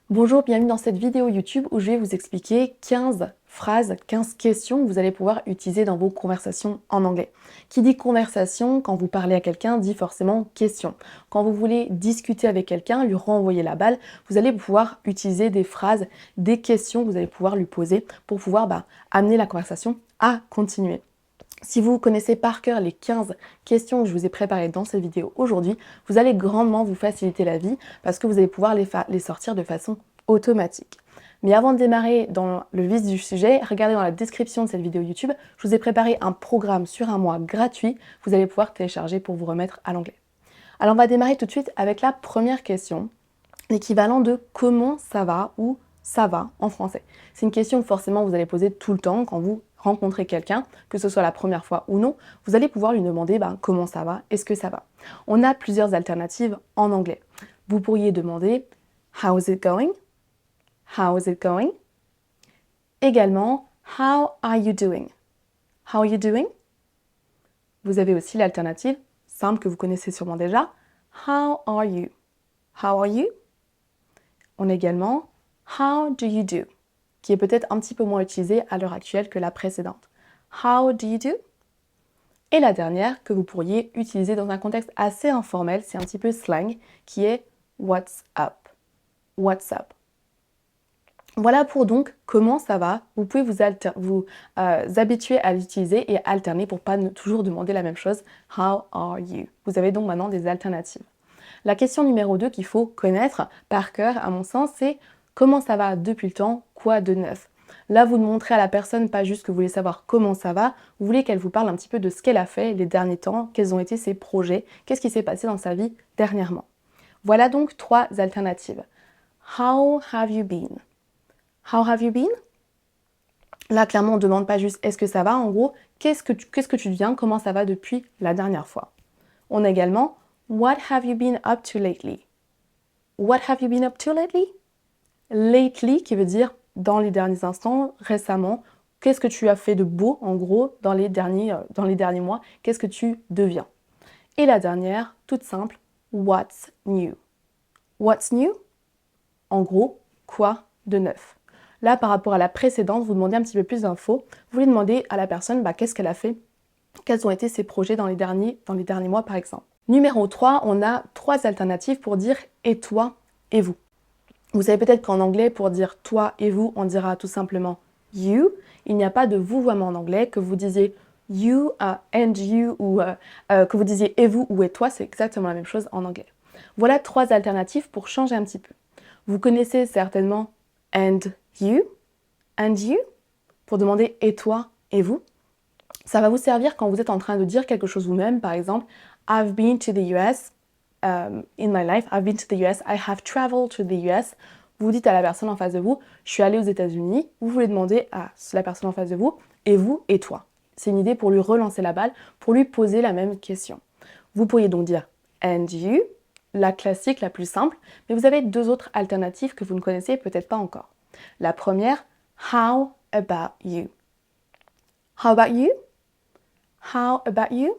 Bonjour, bienvenue dans cette vidéo YouTube où je vais vous expliquer 15 phrases, 15 questions que vous allez pouvoir utiliser dans vos conversations en anglais. Qui dit conversation, quand vous parlez à quelqu'un, dit forcément question. Quand vous voulez discuter avec quelqu'un, lui renvoyer la balle, vous allez pouvoir utiliser des phrases, des questions que vous allez pouvoir lui poser pour pouvoir amener la conversation à continuer. Si vous connaissez par cœur les 15 questions que je vous ai préparées dans cette vidéo aujourd'hui, vous allez grandement vous faciliter la vie parce que vous allez pouvoir les sortir de façon automatique. Mais avant de démarrer dans le vif du sujet, regardez dans la description de cette vidéo YouTube, je vous ai préparé un programme sur un mois gratuit que vous allez pouvoir télécharger pour vous remettre à l'anglais. Alors on va démarrer tout de suite avec la première question, l'équivalent de comment ça va ou ça va en français. C'est une question que forcément vous allez poser tout le temps quand vous rencontrez quelqu'un, que ce soit la première fois ou non, vous allez pouvoir lui demander comment ça va, est-ce que ça va. On a plusieurs alternatives en anglais. Vous pourriez demander How is it going? How is it going? Également, How are you doing? How are you doing? Vous avez aussi l'alternative simple que vous connaissez sûrement déjà, How are you? How are you? On a également How do you do? Qui est peut-être un petit peu moins utilisé à l'heure actuelle que la précédente. How do you do? Et la dernière que vous pourriez utiliser dans un contexte assez informel, c'est un petit peu slang, qui est What's up? What's up? Voilà pour donc comment ça va. Vous pouvez vous habituer à l'utiliser et alterner pour pas toujours demander la même chose. How are you? Vous avez donc maintenant des alternatives. La question numéro 2 qu'il faut connaître par cœur, à mon sens, c'est comment ça va depuis le temps, quoi de neuf? Là, vous montrez à la personne pas juste que vous voulez savoir comment ça va, vous voulez qu'elle vous parle un petit peu de ce qu'elle a fait les derniers temps, quels ont été ses projets, qu'est-ce qui s'est passé dans sa vie dernièrement. Voilà donc 3 alternatives. How have you been? How have you been? Là, clairement, on ne demande pas juste est-ce que ça va, en gros, qu'est-ce que tu deviens, comment ça va depuis la dernière fois. On a également What have you been up to lately? What have you been up to lately? Lately, qui veut dire dans les derniers instants, récemment. Qu'est-ce que tu as fait de beau, en gros, dans les derniers mois? Qu'est-ce que tu deviens? Et la dernière, toute simple, what's new? What's new? En gros, quoi de neuf? Là, par rapport à la précédente, vous demandez un petit peu plus d'infos. Vous lui demandez à la personne qu'est-ce qu'elle a fait, quels ont été ses projets dans les derniers mois, par exemple. Numéro 3, on a 3 alternatives pour dire « et toi et vous ». Vous savez peut-être qu'en anglais, pour dire « toi et vous », on dira tout simplement « you ». Il n'y a pas de vouvoiement en anglais, que vous disiez « you and you » ou que vous disiez « et vous » ou « et toi », c'est exactement la même chose en anglais. Voilà 3 alternatives pour changer un petit peu. Vous connaissez certainement « and you », pour demander « et toi et vous ». Ça va vous servir quand vous êtes en train de dire quelque chose vous-même, par exemple « I've been to the US ». In my life, I've been to the US, I have traveled to the US. Vous dites à la personne en face de vous, je suis allée aux États-Unis. Vous voulez demander à la personne en face de vous, et vous et toi. C'est une idée pour lui relancer la balle, pour lui poser la même question. Vous pourriez donc dire and you, la classique, la plus simple, mais vous avez 2 autres alternatives que vous ne connaissez peut-être pas encore. La première, how about you? How about you? How about you?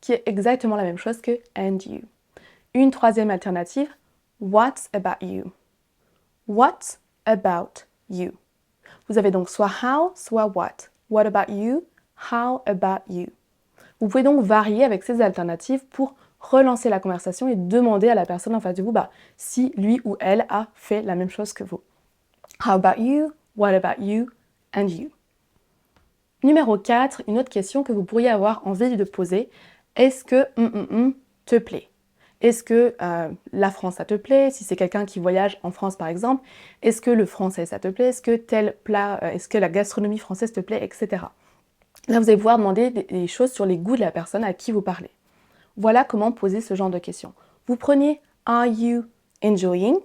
Qui est exactement la même chose que and you. Une troisième alternative, what about you? What about you? Vous avez donc soit how, soit what. What about you? How about you? Vous pouvez donc varier avec ces alternatives pour relancer la conversation et demander à la personne en face de vous si lui ou elle a fait la même chose que vous. How about you? What about you? And you? Numéro 4, une autre question que vous pourriez avoir envie de poser. Est-ce que te plaît? Est-ce que la France, ça te plaît? Si c'est quelqu'un qui voyage en France, par exemple, est-ce que le français, ça te plaît? Est-ce que tel plat, est-ce que la gastronomie française te plaît? Etc. Là, vous allez pouvoir demander des choses sur les goûts de la personne à qui vous parlez. Voilà comment poser ce genre de questions. Vous prenez « Are you enjoying ?»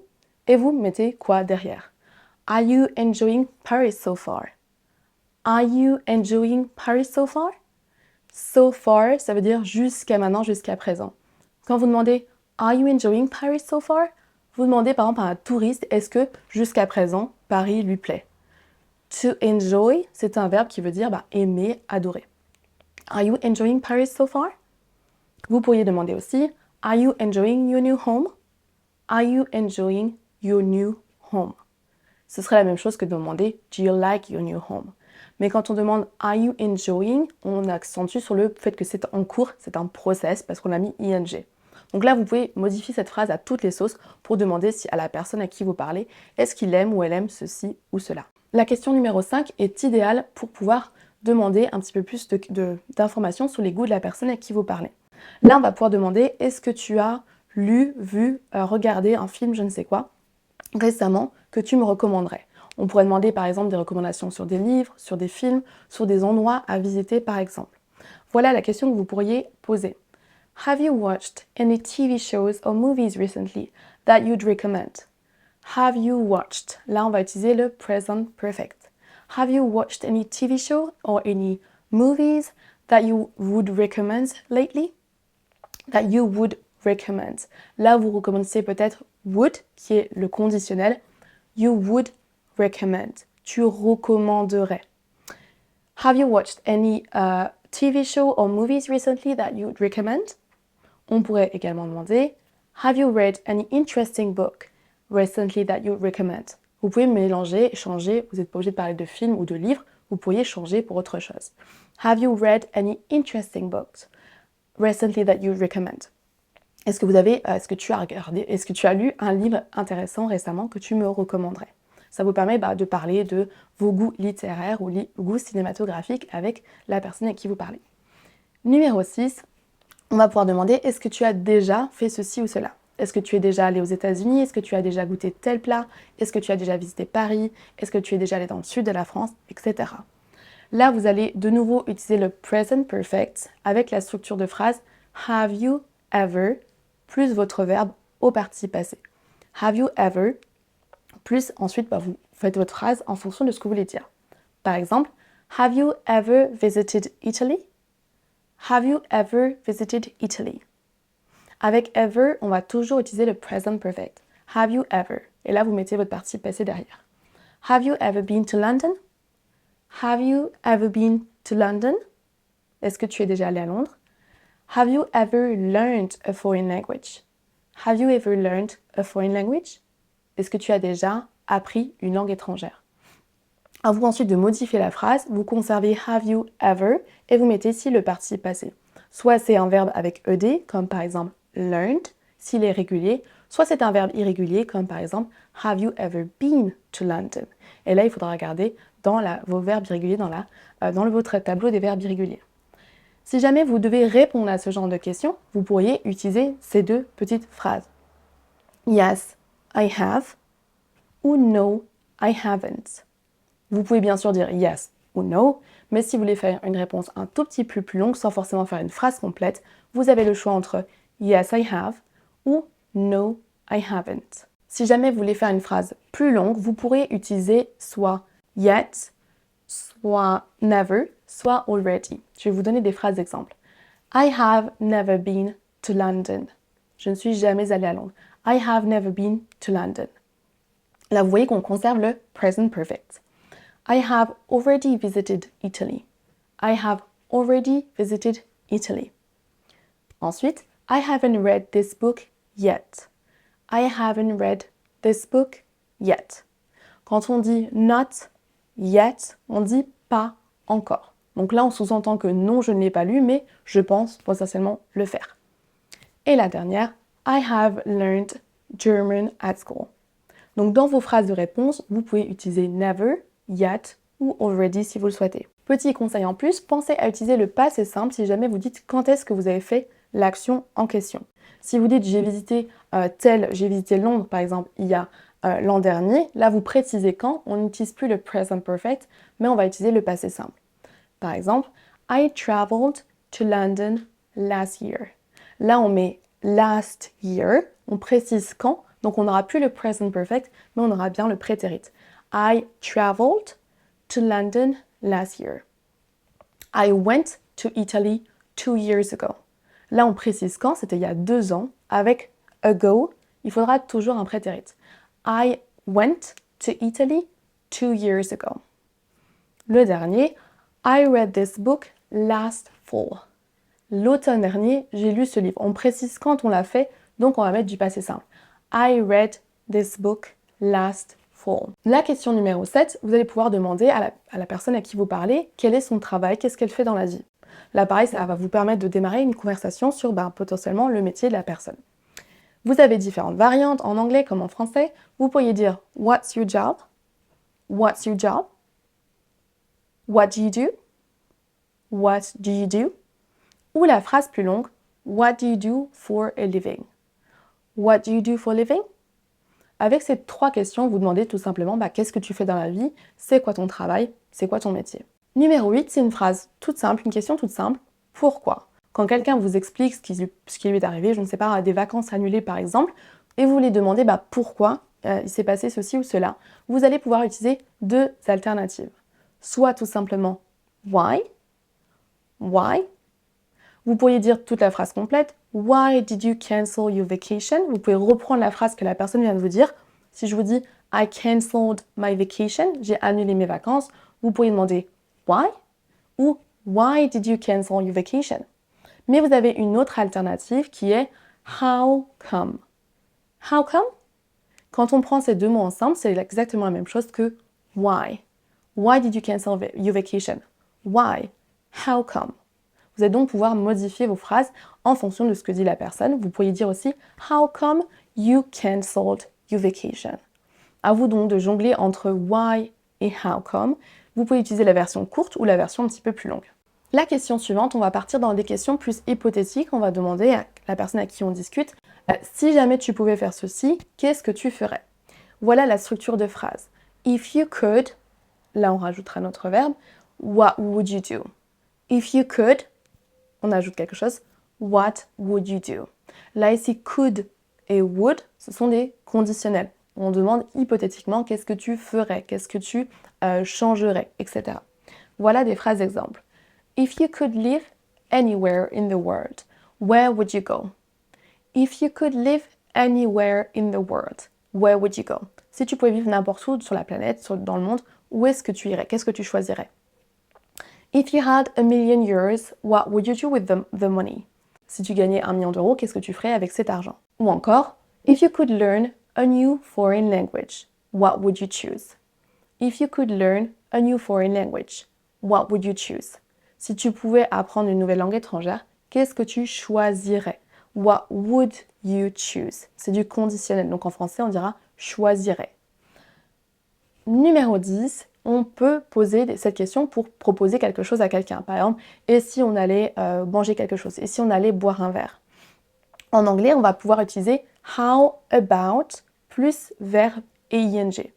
et vous mettez quoi derrière? « Are you enjoying Paris so far? » Are you enjoying Paris so far? So far, ça veut dire jusqu'à maintenant, jusqu'à présent. Quand vous demandez « Are you enjoying Paris so far ?» vous demandez par exemple à un touriste « Est-ce que jusqu'à présent, Paris lui plaît ?» To enjoy, c'est un verbe qui veut dire aimer, adorer. Are you enjoying Paris so far? Vous pourriez demander aussi « Are you enjoying your new home? » Are you enjoying your new home? Ce serait la même chose que de demander do you like your new home? Mais quand on demande are you enjoying, on accentue sur le fait que c'est en cours, c'est un process parce qu'on a mis ing. Donc là, vous pouvez modifier cette phrase à toutes les sauces pour demander si à la personne à qui vous parlez, est-ce qu'il aime ou elle aime ceci ou cela. La question numéro 5 est idéale pour pouvoir demander un petit peu plus d'informations sur les goûts de la personne à qui vous parlez. Là, on va pouvoir demander est-ce que tu as lu, vu, regardé un film, je ne sais quoi, récemment que tu me recommanderais. On pourrait demander par exemple des recommandations sur des livres, sur des films, sur des endroits à visiter par exemple. Voilà la question que vous pourriez poser. Have you watched any TV shows or movies recently that you'd recommend? Have you watched? Là, on va utiliser le present perfect. Have you watched any TV show or any movies that you would recommend lately? That you would recommend. Là, vous recommencez peut-être would, qui est le conditionnel. You would recommend. Tu recommanderais. Have you watched any TV show or movies recently that you would recommend? On pourrait également demander Have you read any interesting book recently that you would recommend? Vous pouvez mélanger, changer, vous n'êtes pas obligé de parler de films ou de livres, vous pourriez changer pour autre chose. Have you read any interesting books recently that you would recommend? Est-ce que tu as lu un livre intéressant récemment que tu me recommanderais? Ça vous permet de parler de vos goûts littéraires ou goûts cinématographiques avec la personne à qui vous parlez. Numéro 6, on va pouvoir demander est-ce que tu as déjà fait ceci ou cela? Est-ce que tu es déjà allé aux États-Unis? Est-ce que tu as déjà goûté tel plat? Est-ce que tu as déjà visité Paris? Est-ce que tu es déjà allé dans le sud de la France? Etc. Là, vous allez de nouveau utiliser le present perfect avec la structure de phrase have you ever plus votre verbe au participe passé. Have you ever plus ensuite vous faites votre phrase en fonction de ce que vous voulez dire. Par exemple, have you ever visited Italy? Have you ever visited Italy? Avec ever, on va toujours utiliser le present perfect. Have you ever? Et là, vous mettez votre participe passé derrière. Have you ever been to London? Have you ever been to London? Est-ce que tu es déjà allé à Londres? Have you ever learned a foreign language? Have you ever learned a foreign language? Est-ce que tu as déjà appris une langue étrangère? À vous ensuite de modifier la phrase, vous conservez have you ever et vous mettez ici le participe passé. Soit c'est un verbe avec ed, comme par exemple learned, s'il est régulier, soit c'est un verbe irrégulier, comme par exemple have you ever been to London? Et là, il faudra regarder dans vos verbes irréguliers, dans votre tableau des verbes irréguliers. Si jamais vous devez répondre à ce genre de questions, vous pourriez utiliser ces deux petites phrases. Yes, I have ou no, I haven't. Vous pouvez bien sûr dire yes ou no, mais si vous voulez faire une réponse un tout petit peu plus longue sans forcément faire une phrase complète, vous avez le choix entre yes, I have ou no, I haven't. Si jamais vous voulez faire une phrase plus longue, vous pourrez utiliser soit yet, soit never, soit already. Je vais vous donner des phrases d'exemple. I have never been to London. Je ne suis jamais allée à Londres. I have never been to London. Là, vous voyez qu'on conserve le present perfect. I have already visited Italy. I have already visited Italy. Ensuite, I haven't read this book yet. I haven't read this book yet. Quand on dit not yet, on dit pas encore. Donc là, on sous-entend que non, je ne l'ai pas lu, mais je pense potentiellement le faire. Et la dernière, I have learned German at school. Donc dans vos phrases de réponse, vous pouvez utiliser never, yet ou already si vous le souhaitez. Petit conseil en plus, pensez à utiliser le passé simple si jamais vous dites quand est-ce que vous avez fait l'action en question. Si vous dites j'ai visité Londres par exemple il y a l'an dernier, là vous précisez quand, on n'utilise plus le present perfect, mais on va utiliser le passé simple. Par exemple, I traveled to London last year. Là on met last year, on précise quand, donc on n'aura plus le present perfect, mais on aura bien le prétérit. I traveled to London last year. I went to Italy 2 years ago. Là, on précise quand, c'était il y a 2 ans. Avec ago, il faudra toujours un prétérit. I went to Italy 2 years ago. Le dernier, I read this book last fall. L'automne dernier, j'ai lu ce livre. On précise quand on l'a fait, donc on va mettre du passé simple. I read this book last fall. La question numéro 7, vous allez pouvoir demander à la personne à qui vous parlez quel est son travail, qu'est-ce qu'elle fait dans la vie. Là, pareil, ça va vous permettre de démarrer une conversation sur potentiellement le métier de la personne. Vous avez différentes variantes en anglais comme en français. Vous pourriez dire « What's your job? What's your job? What do you do? What do you do? » Ou la phrase plus longue « What do you do for a living? What do you do for a living? » Avec ces 3 questions, vous demandez tout simplement qu'est-ce que tu fais dans la vie, c'est quoi ton travail, c'est quoi ton métier. Numéro 8, c'est une phrase toute simple, une question toute simple. Pourquoi? Quand quelqu'un vous explique ce qui lui est arrivé, je ne sais pas, des vacances annulées par exemple, et vous lui demandez pourquoi il s'est passé ceci ou cela, vous allez pouvoir utiliser 2 alternatives. Soit tout simplement why. Why. Vous pourriez dire toute la phrase complète. Why did you cancel your vacation? Vous pouvez reprendre la phrase que la personne vient de vous dire. Si je vous dis I cancelled my vacation, j'ai annulé mes vacances, vous pourriez demander why ou why did you cancel your vacation? Mais vous avez une autre alternative qui est how come. How come? Quand on prend ces 2 mots ensemble, c'est exactement la même chose que why. Why did you cancel your vacation? Why? How come? Vous allez donc pouvoir modifier vos phrases en fonction de ce que dit la personne. Vous pourriez dire aussi « How come you cancelled your vacation ?» À vous donc de jongler entre « why » et « how come ». Vous pouvez utiliser la version courte ou la version un petit peu plus longue. La question suivante, on va partir dans des questions plus hypothétiques. On va demander à la personne à qui on discute « Si jamais tu pouvais faire ceci, qu'est-ce que tu ferais ?» Voilà la structure de phrase. « If you could », là on rajoutera notre verbe « What would you do ?» If you could, on ajoute quelque chose, what would you do? Là ici, could et would, ce sont des conditionnels. On demande hypothétiquement qu'est-ce que tu ferais, qu'est-ce que tu changerais, etc. Voilà des phrases exemples. If you could live anywhere in the world, where would you go? If you could live anywhere in the world, where would you go? Si tu pouvais vivre n'importe où sur la planète, dans le monde, où est-ce que tu irais? Qu'est-ce que tu choisirais? If you had €1,000,000, what would you do with the money? Si tu gagnais 1 million d'euros, qu'est-ce que tu ferais avec cet argent? Ou encore, if you could learn a new foreign language, what would you choose? If you could learn a new foreign language, what would you choose? Si tu pouvais apprendre une nouvelle langue étrangère, qu'est-ce que tu choisirais? What would you choose? C'est du conditionnel, donc en français on dira choisirais. Numéro 10, on peut poser cette question pour proposer quelque chose à quelqu'un. Par exemple, et si on allait manger quelque chose? Et si on allait boire un verre? En anglais, on va pouvoir utiliser how about plus verbe et ing.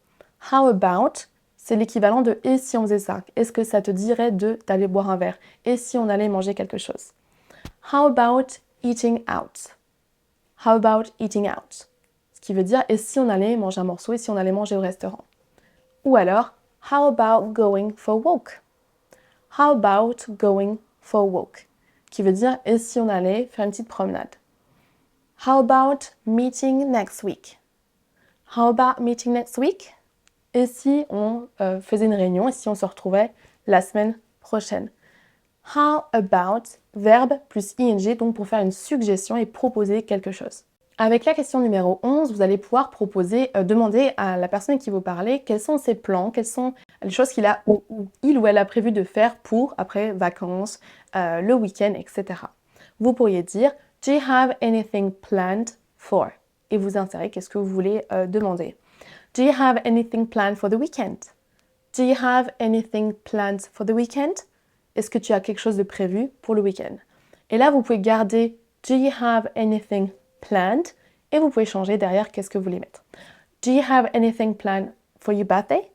How about, c'est l'équivalent de et si on faisait ça? Est-ce que ça te dirait d'aller boire un verre? Et si on allait manger quelque chose? How about eating out? How about eating out? Ce qui veut dire et si on allait manger un morceau? Et si on allait manger au restaurant? Ou alors, how about going for a walk? How about going for a walk? Qui veut dire, et si on allait faire une petite promenade? How about meeting next week? How about meeting next week? Et si on faisait une réunion, et si on se retrouvait la semaine prochaine? How about, verbe plus ing, donc pour faire une suggestion et proposer quelque chose. Avec la question numéro 11, vous allez pouvoir demander à la personne à qui vous parlez quels sont ses plans, quelles sont les choses qu'il a ou il ou elle a prévu de faire pour, après, vacances, le week-end, etc. Vous pourriez dire « Do you have anything planned for ?» et vous insérez qu'est-ce que vous voulez demander. « Do you have anything planned for the weekend ?» Do you have anything planned for the weekend? Est-ce que tu as quelque chose de prévu pour le week-end? Et là, vous pouvez garder « Do you have anything planned ?» et vous pouvez changer derrière qu'est-ce que vous voulez mettre. Do you have anything planned for your birthday?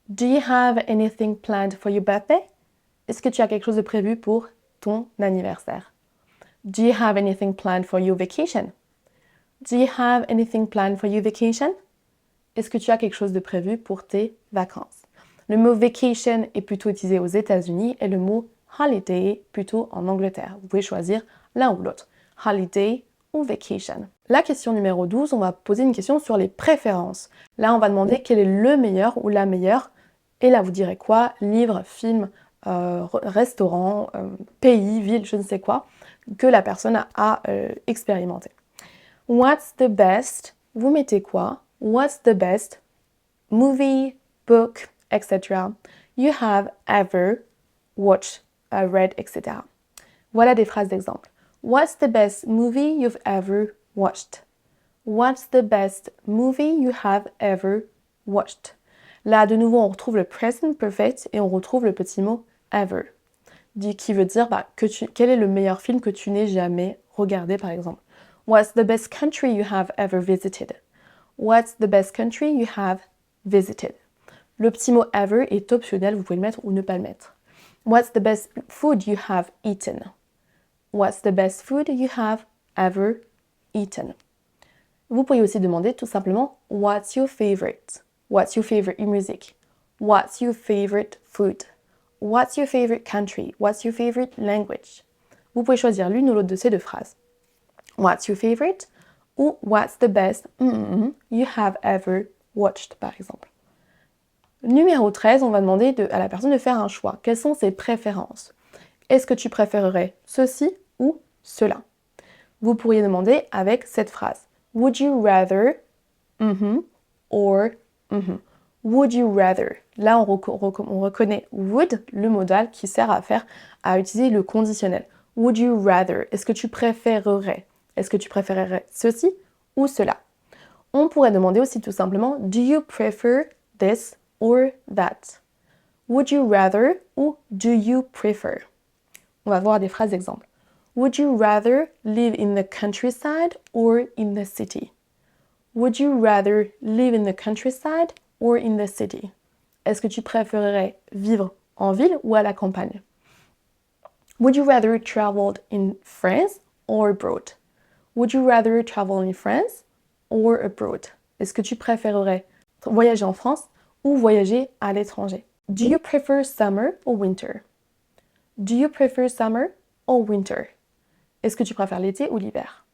Do you have anything planned for your birthday? Est-ce que tu as quelque chose de prévu pour ton anniversaire? Do you have anything planned for your vacation? Do you have anything planned for your vacation? Est-ce que tu as quelque chose de prévu pour tes vacances? Le mot vacation est plutôt utilisé aux États-Unis et le mot holiday plutôt en Angleterre. Vous pouvez choisir l'un ou l'autre. Holiday ou vacation. La question numéro 12, on va poser une question sur les préférences. Là, on va demander quel est le meilleur ou la meilleure. Et là, vous direz quoi? Livre, film, restaurant, pays, ville, je ne sais quoi, que la personne a expérimenté. What's the best? Vous mettez quoi? What's the best movie, book, etc. you have ever watched, read, etc. Voilà des phrases d'exemple. What's the best movie you've ever watched? What's the best movie you have ever watched? Là, de nouveau, on retrouve le present perfect et on retrouve le petit mot ever, qui veut dire quel est le meilleur film que tu n'aies jamais regardé, par exemple. What's the best country you have ever visited? What's the best country you have visited? Le petit mot ever est optionnel, vous pouvez le mettre ou ne pas le mettre. What's the best food you have eaten? What's the best food you have ever eaten? Vous pourriez aussi demander tout simplement What's your favorite? What's your favorite music? What's your favorite food? What's your favorite country? What's your favorite language? Vous pouvez choisir l'une ou l'autre de ces deux phrases. What's your favorite? Ou What's the best you have ever watched, par exemple. Numéro 13, on va demander à la personne de faire un choix. Quelles sont ses préférences? Est-ce que tu préférerais ceci ou cela? Vous pourriez demander avec cette phrase. Would you rather or Would you rather? Là, on reconnaît would, le modal qui sert à utiliser le conditionnel. Would you rather? Est-ce que tu préférerais? Est-ce que tu préférerais ceci ou cela? On pourrait demander aussi tout simplement Do you prefer this or that? Would you rather ou do you prefer? On va voir des phrases d'exemple. Would you rather live in the countryside or in the city? Would you rather live in the countryside or in the city? Est-ce que tu préférerais vivre en ville ou à la campagne? Would you rather travel in France or abroad? Would you rather travel in France or abroad? Est-ce que tu préférerais voyager en France ou voyager à l'étranger? Do you prefer summer or winter? Do you prefer summer or winter? Est-ce que tu préfères l'été ou l'hiver?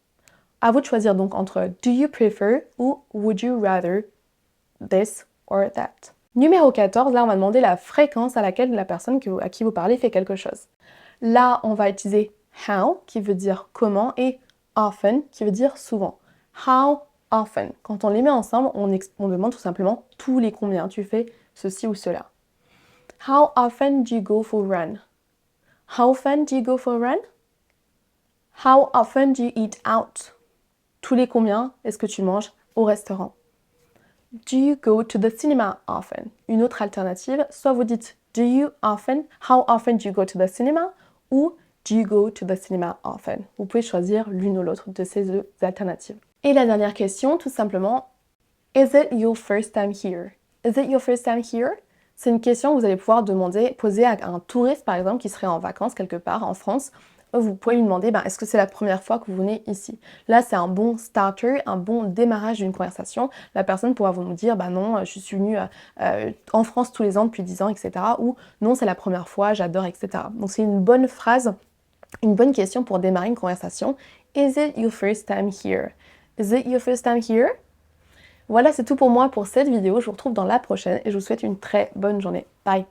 À vous de choisir donc entre do you prefer ou would you rather this or that. Numéro 14, là on va demander la fréquence à laquelle la personne à qui vous parlez fait quelque chose. Là on va utiliser how qui veut dire comment et often qui veut dire souvent. How often. Quand on les met ensemble, on demande tout simplement tous les combien tu fais ceci ou cela. How often do you go for a run? How often do you go for a run? How often do you eat out? Tous les combien est-ce que tu manges au restaurant? Do you go to the cinema often? Une autre alternative, soit vous dites how often do you go to the cinema? Ou do you go to the cinema often? Vous pouvez choisir l'une ou l'autre de ces deux alternatives. Et la dernière question, tout simplement, is it your first time here? Is it your first time here? C'est une question que vous allez pouvoir poser à un touriste par exemple qui serait en vacances quelque part en France. Vous pouvez lui demander est-ce que c'est la première fois que vous venez ici? Là, c'est un bon starter, un bon démarrage d'une conversation. La personne pourra vous dire non, je suis venue en France tous les ans depuis 10 ans, etc. Ou non, c'est la première fois, j'adore, etc. Donc c'est une bonne phrase, une bonne question pour démarrer une conversation. Is it your first time here? Is it your first time here? Voilà, c'est tout pour moi pour cette vidéo. Je vous retrouve dans la prochaine et je vous souhaite une très bonne journée. Bye!